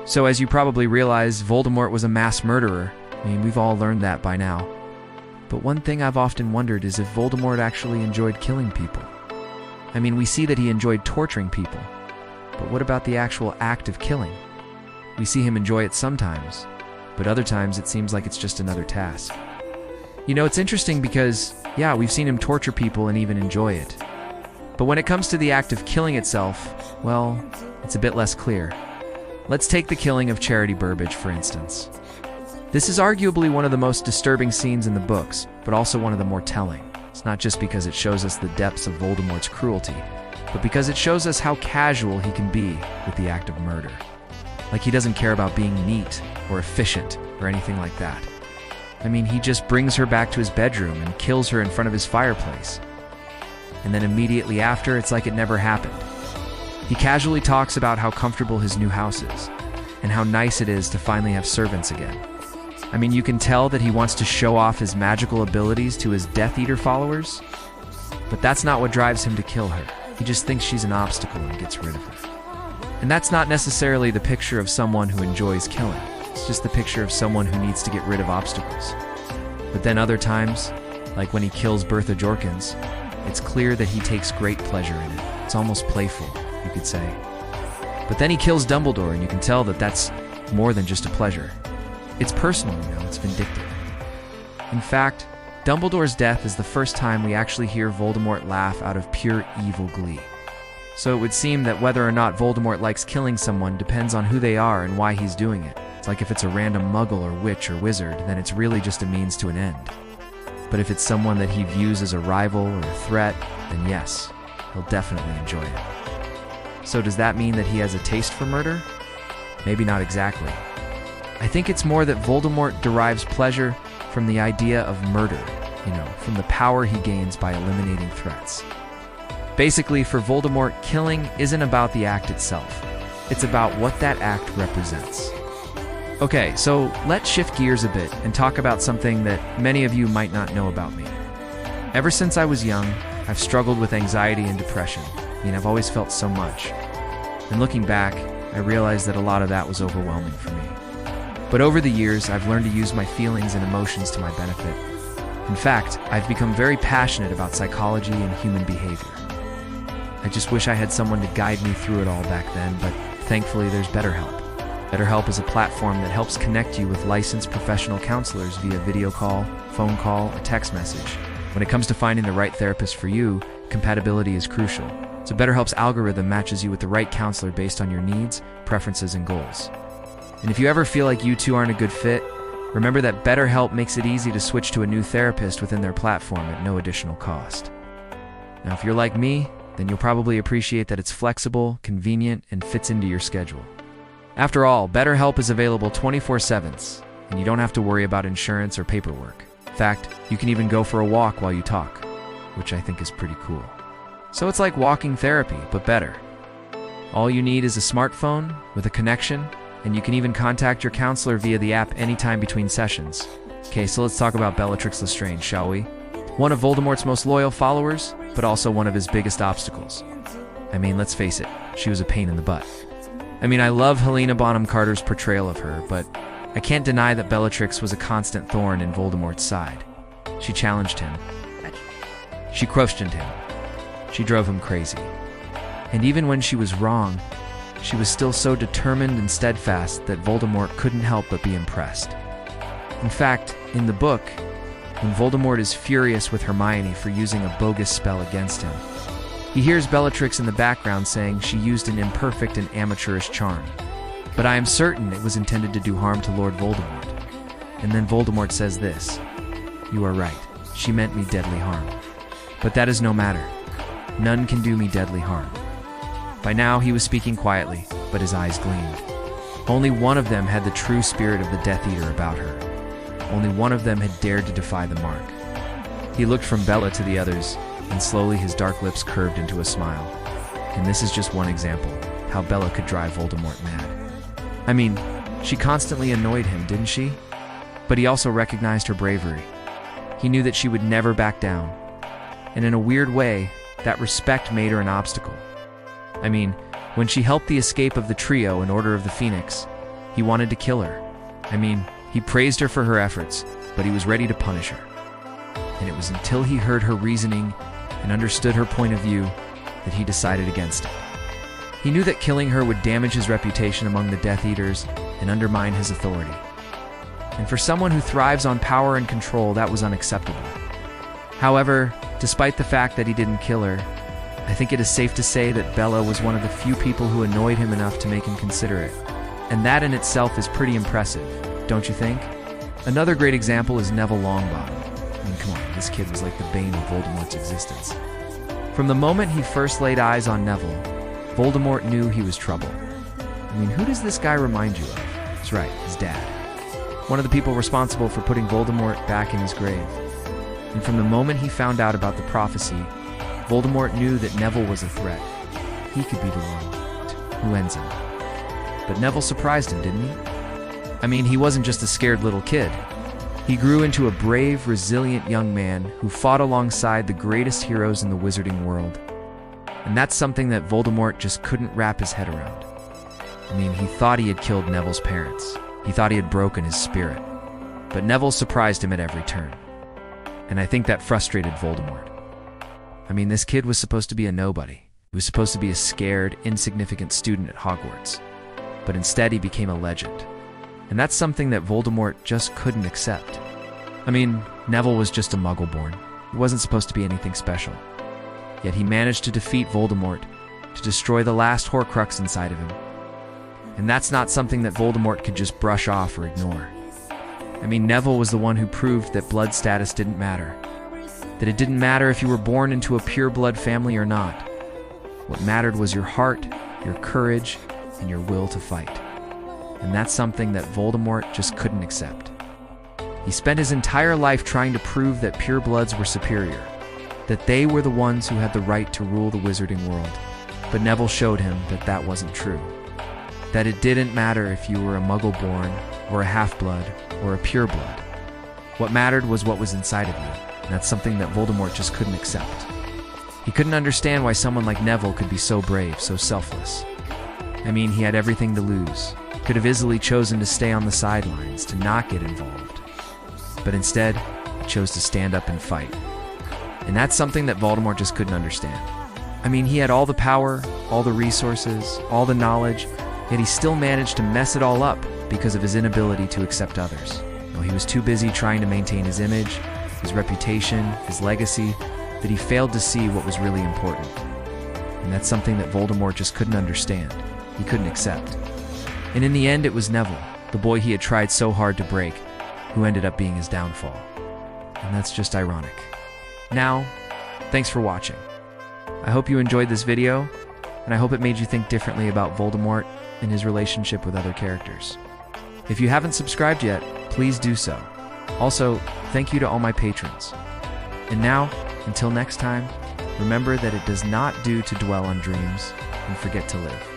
So as you probably realize, Voldemort was a mass murderer. I mean, we've all learned that by now. But one thing I've often wondered is if Voldemort actually enjoyed killing people. I mean, we see that he enjoyed torturing people. But what about the actual act of killing? We see him enjoy it sometimes, but other times it seems like it's just another task. You know, it's interesting because, yeah, we've seen him torture people and even enjoy it. But when it comes to the act of killing itself, well, it's a bit less clear. Let's take the killing of Charity Burbage, for instance. This is arguably one of the most disturbing scenes in the books, but also one of the more telling. It's not just because it shows us the depths of Voldemort's cruelty, but because it shows us how casual he can be with the act of murder. Like he doesn't care about being neat or efficient or anything like that. I mean, he just brings her back to his bedroom and kills her in front of his fireplace. And then immediately after, it's like it never happened. He casually talks about how comfortable his new house is and how nice it is to finally have servants again. I mean, you can tell that he wants to show off his magical abilities to his Death Eater followers, but that's not what drives him to kill her. He just thinks she's an obstacle and gets rid of her. And that's not necessarily the picture of someone who enjoys killing. It's just the picture of someone who needs to get rid of obstacles. But then other times, like when he kills Bertha Jorkins, it's clear that he takes great pleasure in it. It's almost playful, you could say. But then he kills Dumbledore, and you can tell that that's more than just a pleasure. It's personal, you know, it's vindictive. In fact, Dumbledore's death is the first time we actually hear Voldemort laugh out of pure evil glee. So it would seem that whether or not Voldemort likes killing someone depends on who they are and why he's doing it. It's like if it's a random muggle or witch or wizard, then it's really just a means to an end. But if it's someone that he views as a rival or a threat, then yes, he'll definitely enjoy it. So does that mean that he has a taste for murder? Maybe not exactly. I think it's more that Voldemort derives pleasure from the idea of murder, you know, from the power he gains by eliminating threats. Basically, for Voldemort, killing isn't about the act itself. It's about what that act represents. Okay, so let's shift gears a bit and talk about something that many of you might not know about me. Ever since I was young, I've struggled with anxiety and depression. I mean, I've always felt so much. And looking back, I realized that a lot of that was overwhelming for me. But over the years, I've learned to use my feelings and emotions to my benefit. In fact, I've become very passionate about psychology and human behavior. I just wish I had someone to guide me through it all back then, but thankfully there's BetterHelp. BetterHelp is a platform that helps connect you with licensed professional counselors via video call, phone call, or text message. When it comes to finding the right therapist for you, compatibility is crucial. So BetterHelp's algorithm matches you with the right counselor based on your needs, preferences, and goals. And if you ever feel like you two aren't a good fit, remember that BetterHelp makes it easy to switch to a new therapist within their platform at no additional cost. Now, if you're like me, then you'll probably appreciate that it's flexible, convenient, and fits into your schedule. After all, BetterHelp is available 24/7, and you don't have to worry about insurance or paperwork. In fact, you can even go for a walk while you talk, which I think is pretty cool. So it's like walking therapy, but better. All you need is a smartphone with a connection, and you can even contact your counselor via the app anytime between sessions. Okay, so let's talk about Bellatrix Lestrange, shall we? One of Voldemort's most loyal followers, but also one of his biggest obstacles. I mean, let's face it, she was a pain in the butt. I mean, I love Helena Bonham Carter's portrayal of her, but I can't deny that Bellatrix was a constant thorn in Voldemort's side. She challenged him. She questioned him. She drove him crazy. And even when she was wrong, she was still so determined and steadfast that Voldemort couldn't help but be impressed. In fact, in the book, when Voldemort is furious with Hermione for using a bogus spell against him, he hears Bellatrix in the background saying she used an imperfect and amateurish charm. But I am certain it was intended to do harm to Lord Voldemort. And then Voldemort says this: "You are right, she meant me deadly harm. But that is no matter. None can do me deadly harm." By now he was speaking quietly, but his eyes gleamed. Only one of them had the true spirit of the Death Eater about her. Only one of them had dared to defy the mark. He looked from Bella to the others, and slowly his dark lips curved into a smile. And this is just one example, how Bella could drive Voldemort mad. I mean, she constantly annoyed him, didn't she? But he also recognized her bravery. He knew that she would never back down. And in a weird way, that respect made her an obstacle. I mean, when she helped the escape of the trio in Order of the Phoenix, He wanted to kill her. I mean, he praised her for her efforts, but he was ready to punish her. And it was until he heard her reasoning and understood her point of view that he decided against it. He knew that killing her would damage his reputation among the Death Eaters and undermine his authority. And for someone who thrives on power and control, that was unacceptable. However, despite the fact that he didn't kill her, I think it is safe to say that Bella was one of the few people who annoyed him enough to make him consider it. And that in itself is pretty impressive, don't you think? Another great example is Neville Longbottom. I mean, come on, this kid was like the bane of Voldemort's existence. From the moment he first laid eyes on Neville, Voldemort knew he was trouble. I mean, who does this guy remind you of? That's right, his dad. One of the people responsible for putting Voldemort back in his grave. And from the moment he found out about the prophecy, Voldemort knew that Neville was a threat. He could be the one who ends him. But Neville surprised him, didn't he? I mean, he wasn't just a scared little kid. He grew into a brave, resilient young man who fought alongside the greatest heroes in the wizarding world. And that's something that Voldemort just couldn't wrap his head around. I mean, he thought he had killed Neville's parents. He thought he had broken his spirit. But Neville surprised him at every turn. And I think that frustrated Voldemort. I mean, this kid was supposed to be a nobody. He was supposed to be a scared, insignificant student at Hogwarts. But instead, he became a legend. And that's something that Voldemort just couldn't accept. I mean, Neville was just a muggle born. He wasn't supposed to be anything special. Yet he managed to defeat Voldemort, to destroy the last Horcrux inside of him. And that's not something that Voldemort could just brush off or ignore. I mean, Neville was the one who proved that blood status didn't matter. That it didn't matter if you were born into a pure blood family or not. What mattered was your heart, your courage, and your will to fight. And that's something that Voldemort just couldn't accept. He spent his entire life trying to prove that purebloods were superior, that they were the ones who had the right to rule the wizarding world. But Neville showed him that that wasn't true. That it didn't matter if you were a muggle-born, or a half-blood, or a pureblood. What mattered was what was inside of you, and that's something that Voldemort just couldn't accept. He couldn't understand why someone like Neville could be so brave, so selfless. I mean, he had everything to lose. Could have easily chosen to stay on the sidelines, to not get involved. But instead, he chose to stand up and fight. And that's something that Voldemort just couldn't understand. I mean, he had all the power, all the resources, all the knowledge, yet he still managed to mess it all up because of his inability to accept others. He was too busy trying to maintain his image, his reputation, his legacy, that he failed to see what was really important. And that's something that Voldemort just couldn't understand. He couldn't accept. And in the end, it was Neville, the boy he had tried so hard to break, who ended up being his downfall. And that's just ironic. Now, thanks for watching. I hope you enjoyed this video, and I hope it made you think differently about Voldemort and his relationship with other characters. If you haven't subscribed yet, please do so. Also, thank you to all my patrons. And now, until next time, remember that it does not do to dwell on dreams and forget to live.